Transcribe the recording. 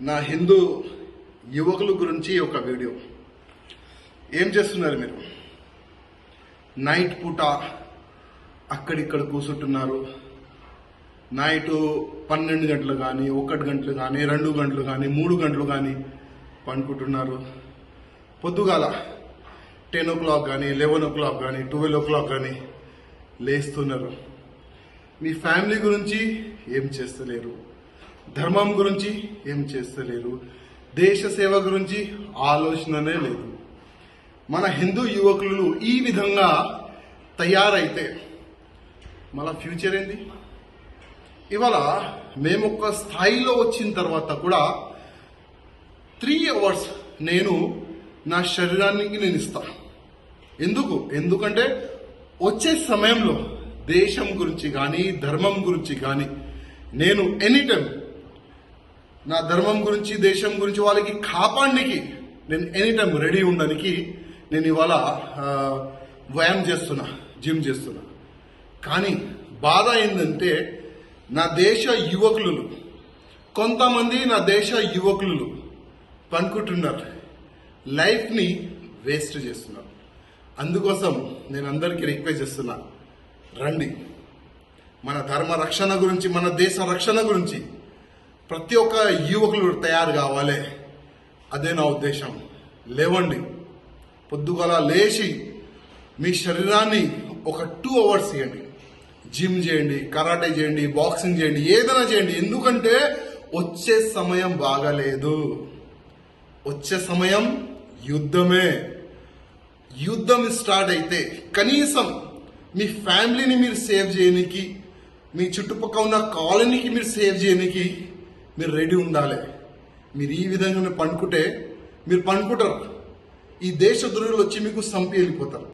నా హిందూ యువకుల గురించి ఒక వీడియో. ఏం చేస్తున్నారు మీరు? నైట్ పూట అక్కడిక్కడ కూర్చుంటున్నారు. నైట్ 12 గంటలు కానీ 1 గంటలు కానీ 2 గంటలు కానీ 3 గంటలు కానీ పండుకుంటున్నారు. పొద్దుగాల 10 o'clock కానీ 11 o'clock కానీ 12 o'clock కానీ లేస్తున్నారు. మీ ఫ్యామిలీ గురించి ఏం చేస్తలేరు, ధర్మం గురించి ఏం చేస్తలేరు, దేశ సేవ గురించి ఆలోచననే లేదు. మన హిందూ యువకులు ఈ విధంగా తయారైతే మన ఫ్యూచర్ ఏంది? ఇవాళ మేము ఒక స్థాయిలో వచ్చిన తర్వాత కూడా 3 hours నేను నా శరీరానికి నేను ఇస్తా. ఎందుకంటే వచ్చే సమయంలో దేశం గురించి కానీ ధర్మం గురించి కానీ నేను ఎనీ టైం నా ధర్మం గురించి దేశం గురించి వాళ్ళకి కాపాడడానికి నేను ఎనీ టైం రెడీ ఉండడానికి నేను ఇవాళ వ్యాయామం చేస్తున్నా, జిమ్ చేస్తున్నా. కానీ బాధ ఏంటంటే నా దేశ యువకులు, కొంతమంది నా దేశ యువకులు పనుకుంటున్నారు, లైఫ్ని వేస్ట్ చేస్తున్నారు. అందుకోసం నేను అందరికీ రిక్వెస్ట్ చేస్తున్నా, రండి, మన ధర్మ రక్షణ గురించి, మన దేశ రక్షణ గురించి ప్రతి ఒక్క యువకులు తయారు కావాలి. అదే నా ఉద్దేశం. లేవండి, పొద్దుగల లేచి మీ శరీరాన్ని ఒక 2 hours ఇవ్వండి. జిమ్ చేయండి, కరాటే చేయండి, బాక్సింగ్ చేయండి, ఏదైనా చేయండి. ఎందుకంటే వచ్చే సమయం బాగలేదు. వచ్చే సమయం యుద్ధమే. యుద్ధం స్టార్ట్ అయితే కనీసం మీ ఫ్యామిలీని మీరు సేవ్ చేయడానికి, మీ చుట్టుపక్కల ఉన్న కాలనీకి మీరు సేవ్ చేయడానికి మీరు రెడీ ఉండాలి. మీరు ఈ విధంగా పండుకుంటే మీరు పండుకుంటారు, ఈ దేశ ద్రోహులు వచ్చి మీకు చంపి వెళ్ళిపోతారు.